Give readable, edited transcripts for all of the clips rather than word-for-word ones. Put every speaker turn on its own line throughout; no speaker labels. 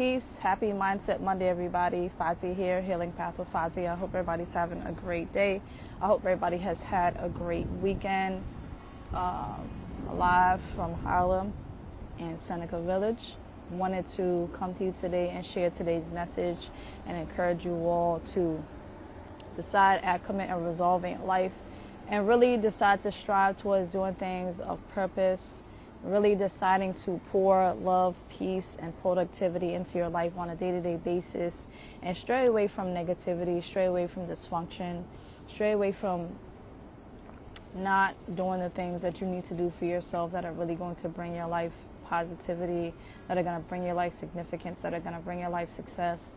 Peace. Happy Mindset Monday, everybody. Fozzie here, Healing Path with Fozzie. I hope everybody's having a great day. I hope everybody has had a great weekend. Live from Harlem and Seneca Village. Wanted to come to you today and share today's message and encourage you all to decide, act, commit, and resolve in life, and really decide to strive towards doing things of purpose, really deciding to pour love, peace, and productivity into your life on a day-to-day basis, and stray away from negativity, stray away from dysfunction, stray away from not doing the things that you need to do for yourself that are really going to bring your life positivity, that are going to bring your life significance, that are going to bring your life success,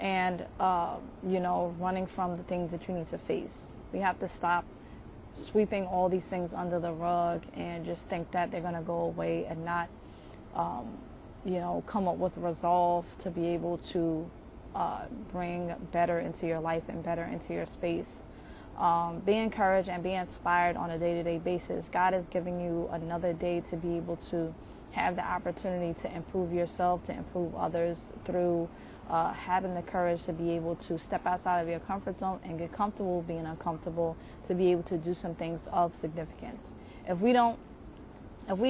and running from the things that you need to face. We have to stop sweeping all these things under the rug and just think that they're going to go away and not come up with resolve to be able to bring better into your life and better into your space. Be encouraged and be inspired on a day-to-day basis. God is giving you another day to be able to have the opportunity to improve yourself, to improve others through having the courage to be able to step outside of your comfort zone and get comfortable being uncomfortable, to be able to do some things of significance. If we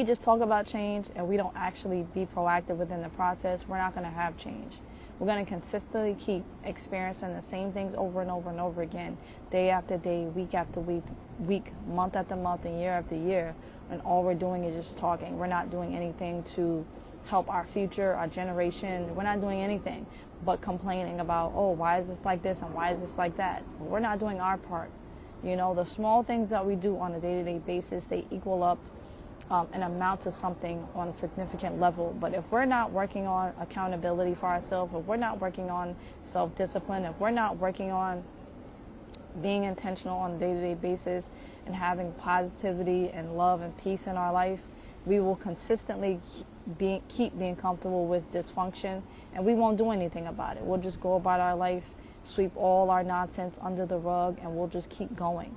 just talk about change and we don't actually be proactive within the process, we're not going to have change. We're going to consistently keep experiencing the same things over and over and over again, day after day, week after week, month after month, and year after year. And all we're doing is just talking. We're not doing anything to help our future, our generation. We're not doing anything but complaining about, oh, why is this like this and why is this like that? We're not doing our part. The small things that we do on a day-to-day basis, they equal up and amount to something on a significant level. But if we're not working on accountability for ourselves, if we're not working on self-discipline, if we're not working on being intentional on a day-to-day basis and having positivity and love and peace in our life, we will consistently keep being comfortable with dysfunction, and we won't do anything about it. We'll just go about our life, sweep all our nonsense under the rug, and we'll just keep going,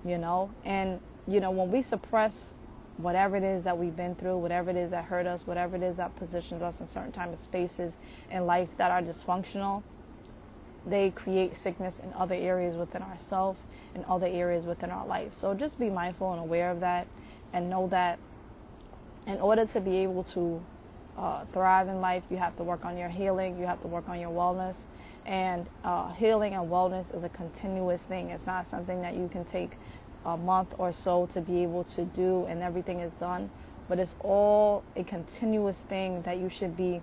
And, when we suppress whatever it is that we've been through, whatever it is that hurt us, whatever it is that positions us in certain type of spaces in life that are dysfunctional, they create sickness in other areas within ourselves and other areas within our life. So just be mindful and aware of that, and know that in order to be able to thrive in life, you have to work on your healing, you have to work on your wellness. And healing and wellness is a continuous thing. It's not something that you can take a month or so to be able to do and everything is done. But it's all a continuous thing that you should be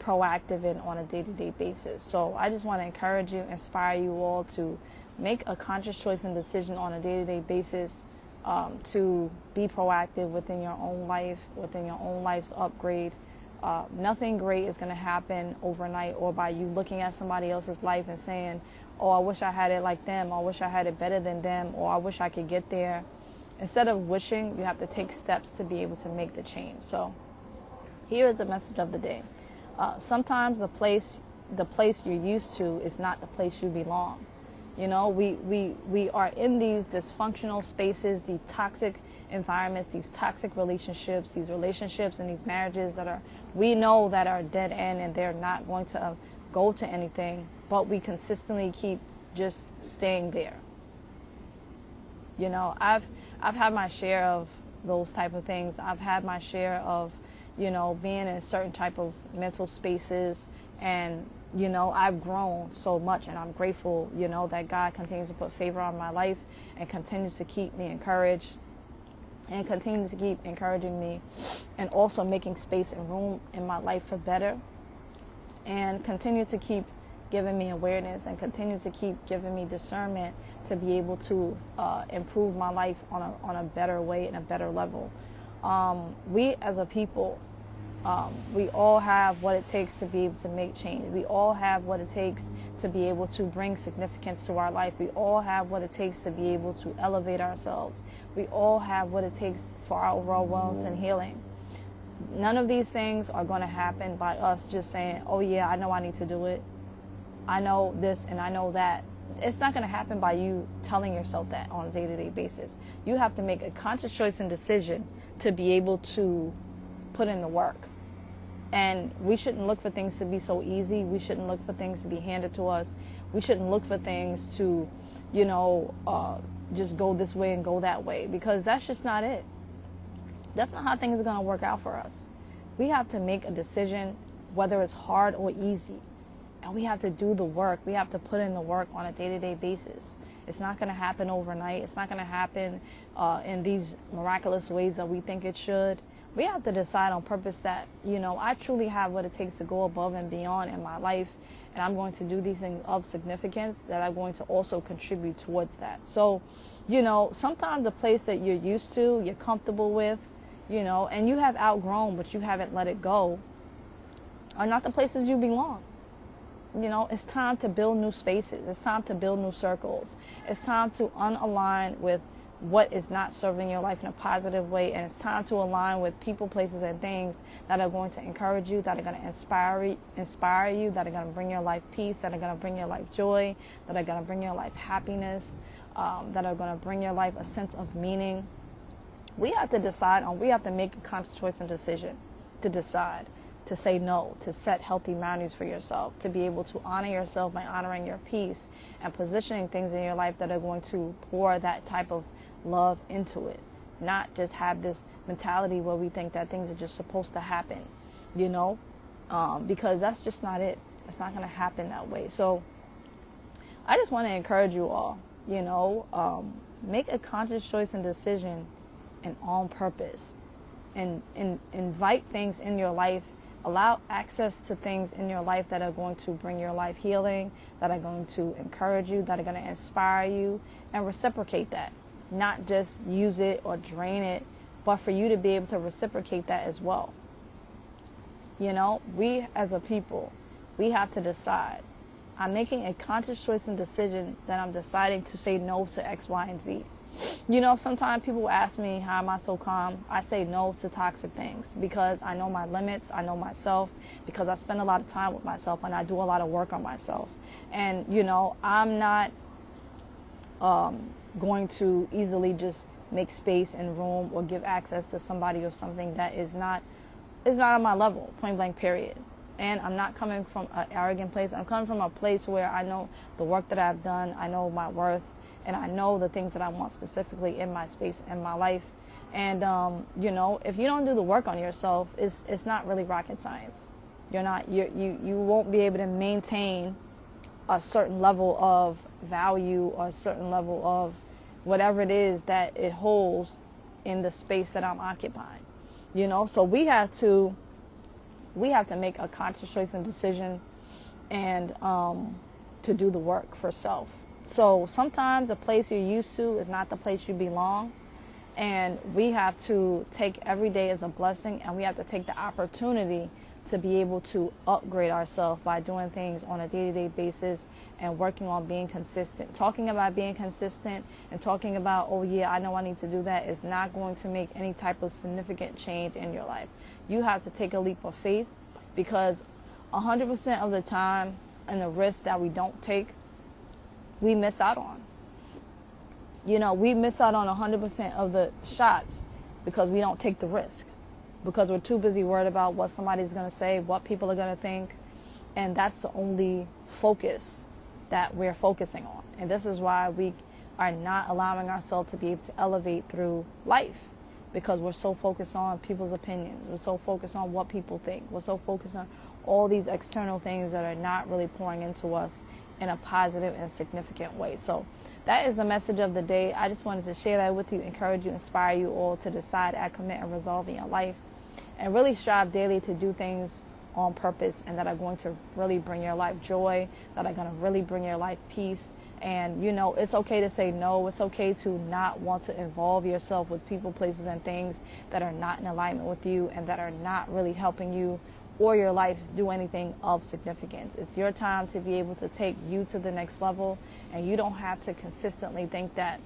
proactive in on a day-to-day basis. So I just want to encourage you, inspire you all to make a conscious choice and decision on a day-to-day basis to be proactive within your own life, within your own life's upgrade. Nothing great is going to happen overnight or by you looking at somebody else's life and saying, oh, I wish I had it like them, or I wish I had it better than them, or I wish I could get there. Instead of wishing, you have to take steps to be able to make the change. So here is the message of the day. Sometimes the place you're used to is not the place you belong. We are in these dysfunctional spaces, these toxic environments, these toxic relationships, these relationships and these marriages we know that are dead end and they're not going to go to anything, but we consistently keep just staying there. I've had my share of those type of things. I've had my share of, being in certain type of mental spaces, and I've grown so much, and I'm grateful, that God continues to put favor on my life and continues to keep me encouraged and continues to keep encouraging me, and also making space and room in my life for better, and continue to keep giving me awareness and continue to keep giving me discernment to be able to improve my life on a better way and a better level. We as a people, we all have what it takes to be able to make change. We all have what it takes to be able to bring significance to our life. We all have what it takes to be able to elevate ourselves. We all have what it takes for our overall wellness and healing. None of these things are going to happen by us just saying, oh yeah, I know I need to do it. I know this and I know that. It's not going to happen by you telling yourself that on a day-to-day basis. You have to make a conscious choice and decision to be able to put in the work. And we shouldn't look for things to be so easy. We shouldn't look for things to be handed to us. We shouldn't look for things to, just go this way and go that way, because that's just not it. That's not how things are going to work out for us. We have to make a decision, whether it's hard or easy. And we have to do the work. We have to put in the work on a day-to-day basis. It's not going to happen overnight. It's not going to happen in these miraculous ways that we think it should. We have to decide on purpose that, I truly have what it takes to go above and beyond in my life. And I'm going to do these things of significance that I'm going to also contribute towards that. So, sometimes the place that you're used to, you're comfortable with, and you have outgrown, but you haven't let it go, are not the places you belong. It's time to build new spaces. It's time to build new circles. It's time to unalign with what is not serving your life in a positive way. And it's time to align with people, places, and things that are going to encourage you, that are going to inspire you, that are going to bring your life peace, that are going to bring your life joy, that are going to bring your life happiness, that are going to bring your life a sense of meaning. We have to make a conscious choice and decision to decide, to say no, to set healthy boundaries for yourself, to be able to honor yourself by honoring your peace and positioning things in your life that are going to pour that type of love into it. Not just have this mentality where we think that things are just supposed to happen, because that's just not it. It's not going to happen that way. So I just want to encourage you all, make a conscious choice and decision and on purpose, and invite things in your life. Allow access to things in your life that are going to bring your life healing, that are going to encourage you, that are going to inspire you, and reciprocate that. Not just use it or drain it, but for you to be able to reciprocate that as well. We as a people, we have to decide. I'm making a conscious choice and decision that I'm deciding to say no to X, Y, and Z. Sometimes people ask me, how am I so calm? I say no to toxic things because I know my limits, I know myself, because I spend a lot of time with myself and I do a lot of work on myself. And, I'm not going to easily just make space and room or give access to somebody or something that is not on my level, point blank, period. And I'm not coming from an arrogant place. I'm coming from a place where I know the work that I've done, I know my worth, and I know the things that I want specifically in my space and my life. And, if you don't do the work on yourself, it's not really rocket science. You won't be able to maintain a certain level of value or a certain level of whatever it is that it holds in the space that I'm occupying. So we have to make a conscious choice and decision and to do the work for self. So sometimes the place you're used to is not the place you belong. And we have to take every day as a blessing, and we have to take the opportunity to be able to upgrade ourselves by doing things on a day-to-day basis and working on being consistent. Talking about being consistent and talking about, oh yeah, I know I need to do that, is not going to make any type of significant change in your life. You have to take a leap of faith, because 100% of the time, and the risk that we don't take, we miss out on. We miss out on 100% of the shots because we don't take the risk, because we're too busy worried about what somebody's going to say, what people are going to think. And that's the only focus that we're focusing on. And this is why we are not allowing ourselves to be able to elevate through life, because we're so focused on people's opinions. We're so focused on what people think. We're so focused on all these external things that are not really pouring into us in a positive and significant way. So that is the message of the day. I just wanted to share that with you, encourage you, inspire you all to decide, act, commit, and resolve in your life, and really strive daily to do things on purpose and that are going to really bring your life joy, that are going to really bring your life peace. And, it's okay to say no. It's okay to not want to involve yourself with people, places, and things that are not in alignment with you and that are not really helping you or your life do anything of significance. It's your time to be able to take you to the next level, and you don't have to consistently think that,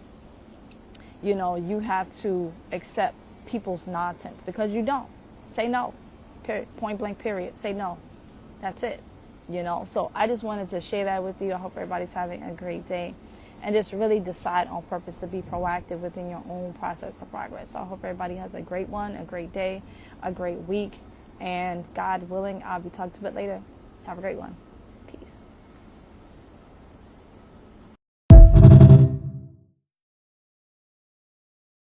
you have to accept people's nonsense, because you don't. Say no. Period. Point blank, period. Say no. That's it. So I just wanted to share that with you. I hope everybody's having a great day, and just really decide on purpose to be proactive within your own process of progress. So I hope everybody has a great one, a great day, a great week. And God willing, I'll be talked to a bit later. Have a great one.